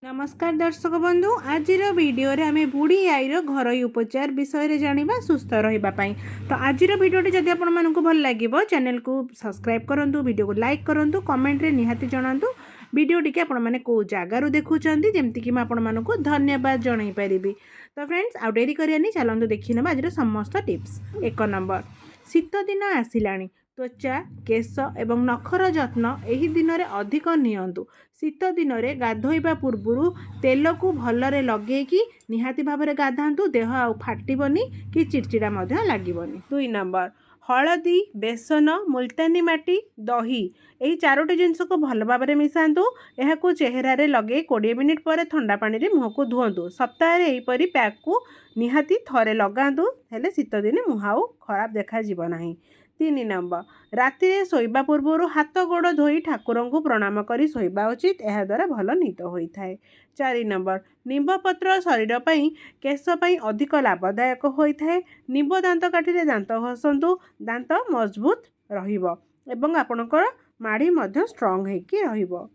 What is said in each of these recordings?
नमस्कार दर्शक बंधु आज वीडियो रे आमे बुढ़ी आईर घरोई उपचार विषय जानिबा सुस्थ रहिबा पई। तो आज वीडियोटी जदि आपण मानकु भल लागिबो चैनल को सब्सक्राइब करंतु, वीडियो को लाइक करंतु, कमेंट रे निहाती जणांतु वीडियोटी के आपण माने को जागारु देखुचंती जेमति कि म आपण मानकु धन्यवाद जणाई परिबी। तो फ्रेंड्स आउ डेरी करियानी चलंतु देखिनबा आज समस्त टिप्स। 1 नंबर, शीत दिन आसिलाणी त्वचा केश एवं नखर जत्न एही दिन में अधिक नियंतु। शीत दिन में गाधोइबा पूर्वरु तेल को भलरे लगेकी निहाती भाव में गाधातु, देह आउ फाटिबनी कि चिड़चिड़ा मध्य लागिबनी। 2 नंबर, हलदी बेसन मुल्तानी माटी दही यही 4टी जिनस को भल भाव में मिसातु। यह चेहरे लगे 20 मिनिट पर ठंडा पानी रे मुह को धुअतु। सप्ताह एहीपरि पैक को निहाती थरे लगातु, हेले शीत दिन मुह आउ खराब देखा जीव नाही। 3 नंबर, राति शोइबा पूर्व हाथ गोड़ धोई ठाकुर को प्रणाम करी शोइबा उचित, यह द्वारा भल निद होता है। 4 नंबर, निंब पत्र शरीर पई केश पई अधिक लाभदायक होता है। निंब दांत काठी दांत घसंतु, दांत मजबूत रहिबो एवं आपणकर माड़ी मध्य स्ट्रॉंग हेकी रहिबो।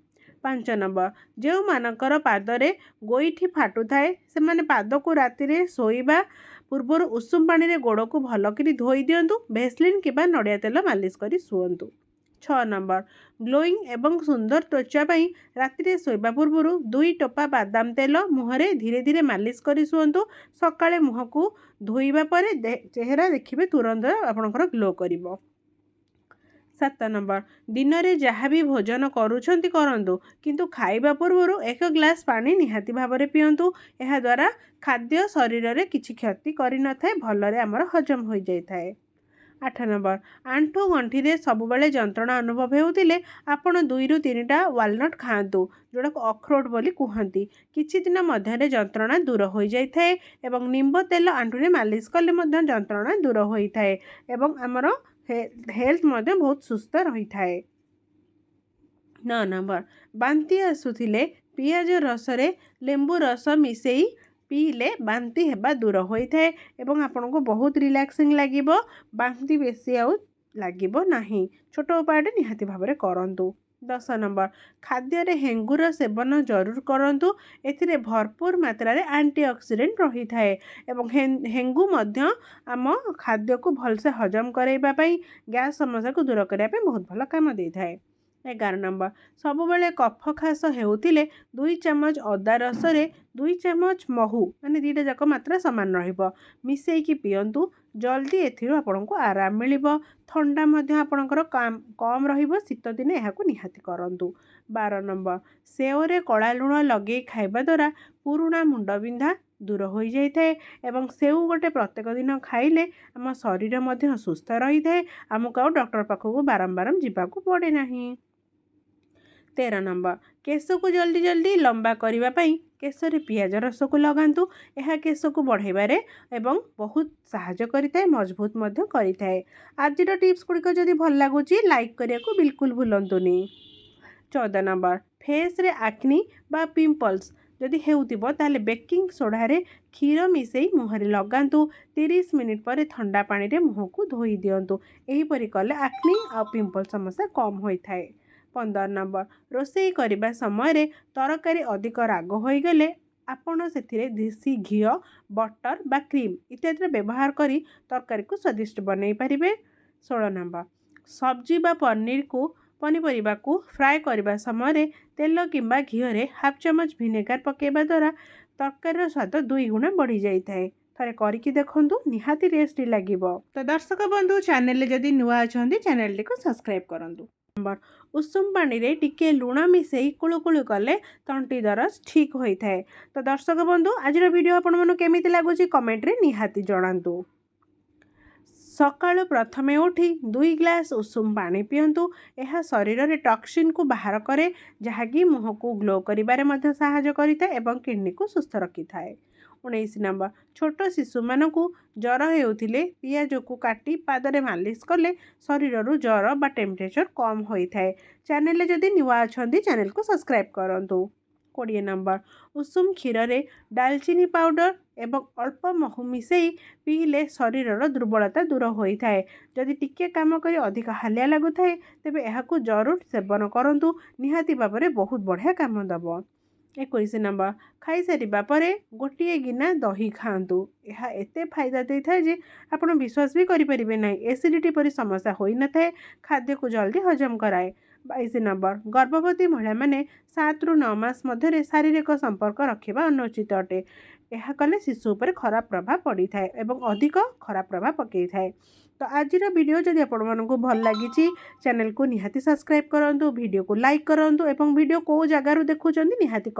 5 नंबर, जो मानकर पादरे गोईठी फाटू थाए से माने पाद को राति रे शोइबा पूर्वर उषुम पानी रे गोड़ को भल करी धोई दियंतु, भेसलिन किबा नड़िया तेल मालिश करी सुअंतु। 6 नंबर, ग्लोइंग एवं सुंदर त्वचा पई राति रे शोइबा पूर्वर 2 टोपा बादाम तेल मुहरे धीरे धीरे मालिश करी सुअंतु। सकाळे मुह को धोइबा परे चेहरा देखिबे तुरंत आपनकर ग्लो करिवो। 7 नंबर, दिन में जहाँ भी भोजन करुछंती करंतु किंतु खाइबा पूर्व 1 ग्लास पानी निहाती भाव में पियंतु। यह द्वारा खाद्य शरीर में किसी क्षति करि न थाए, भलरे हमर हजम हो जाय थाए। 8 नंबर, आंठू गंठी रे सबुबले जंत्रणा अनुभव हेउतिले आपण 2 ରୁ 3टा वालनट खातु, जोड़ा अखरोट बोली कहती। किछि दिन मध्य जंत्रणा दूर हो जाय थाए एवं निंब तेल आंठू रे मालिश कले मध्य जंत्रणा दूर होई थाए एवं हमर हेल्थ मध्य बहुत सुस्थ रही थाए। 9 नंबर, बांती आसुथिले पियाज रस रे लेंबू रस मिसेई पीले बांती हेबा दूर होता है एवं आपन को बहुत रिलैक्सिंग लागिबो, बांती बेसी आउ लागिबो नाही। छोट उपायटे निहाती भाव में करंतु। 10 नंबर, खाद्य रे हेंगुर सेवन जरूर करंतु। एथिरे भरपूर मात्रा रे एंटीऑक्सीडेंट रही थाए एवं हेंगु मध्य आम खाद्य को भलसे हजम करैबा पई, गैस समस्या को दूर करबा पई बहुत भल काम दे थाए। 11 नंबर, सबुबले कफ खास हेउतिले 2 चम्मच अदा रस रे 2 चम्मच महू माने 2टा जाक मात्रा समान रहिबो मिसेई पियंतु। जल्दी एथिरो आपनको आराम मिलिबो, ठंडा मध्य आपणकर कम रहिबो। शीत दिने एहाकु निहाती करंतु। 12 नंबर, सेव रे कला लुण लगे खाइबा द्वारा पुरुणा मुंड बिंधा दूर हो जाय थाए एवं सेव गोटे प्रत्येक दिन खाइले आम शरीर मध्य सुस्थ रही थाए, आमको आउ डॉक्टर पाखक बारंबार जिबाकू पड़े नाही। 13 नंबर, केश को जल्दी जल्दी लंबा करने पाई केश रे पियाज रस को लगातु। यह केश को बढ़ाइबारे एवं बहुत सहायता करिथाए, मजबूत मध्य करिथाए। आज टिप्स गुड़िक जदि भल लगुच लाइक करिया को बिल्कुल भूलंतुनी। 14 नंबर, फेस रे एक्नी बा पिंपल्स जदि हेउतिबो ताले बेकिंग सोडा रे क्षीर मिसेई मुहरे लगातु। 30 मिनिट पर ठंडा पानी रे मुह को धोई दियंतु। एही परि कले एक्नी आ पिंपल समस्या कम होई थाए। 15 नंबर, रोषेई करबा समय रे तरकारी अधिक राग होई गले आपण सेथिरे देसी घी बटर बा क्रीम इत्यादि व्यवहार करी तरकारी को स्वादिष्ट बनई पारिबे। 16 नंबर, सब्जी बा पनीपरिबा को फ्राए करबा समय रे तेल किंबा घी रे हाफ चम्मच विनेगार पकेबा द्वारा तरकारी स्वाद 2 गुणा बढ़ी जाई थाए। थरे करिकी देखंतु, निहाती टेस्टी लागिबो। तो दर्शक बंधु चैनल जदि नुआ अछंती चैनल को सब्सक्राइब करंतु। नंबर, उषुम पानी रे टिके लुण मिसेई कुळुकुळु कले तंटी दरज ठीक होई थाए। तो दर्शक बंधु आज वीडियो आपण मन केमिति लागुची कमेंट रे निहाती जणांतु। सकाळु प्रथमे उठी 2 ग्लास उषुम पानी पियंतु। यह शरीर रे टॉक्सिन को बाहर करे, जहाँकि मुह को ग्लो करिबारे मध्य सहायता करिथाए एवं किडनी को सुस्थ रखिथाए। 19 नंबर, छोट शिशु मानकु जर हेउथिले पियाज को काटी पादरे मालिश कले शरीर रु जर बा टेम्परेचर कम होई थाए। चैनल जदि नुआ अछंती चैनल को सब्सक्राइब करंतु। 20 नंबर, उषुम क्षीर रे दालचीनी पाउडर एवं अल्प महू मिसेई पीले शरीर दुर्बलता दूर होई थाए। जदि टिके काम करी अधिक हालिया लागु थाए तेबे एहाकु जरूर सेवन करंतु, निहाती भाबरे बहुत बढ़िया काम दबो। 21 नंबर खाइसारिबा परे गोटिए गिना दही खाआंतु। यह एते फायदा देता है जे आपण विश्वास भी करें ना। एसिडिटी परी समस्या होई न थाए, खाद्य को जल्दी हजम कराए। 22 नंबर गर्भवती महिला माने 7 रु 9 मास मध्य शारीरिक संपर्क रखा अनुचित अटे। यह कले शिशु उपर खराब प्रभाव पड़ी थाए एवं अधिक खराब प्रभाव पकई थाए। तो आज वीडियो जदि आपण मानकु भल लागी चैनल को निहाती सब्सक्राइब करंतु, वीडियो को लाइक करंतु एवं वीडियो को जगार देखुचंदी निहाती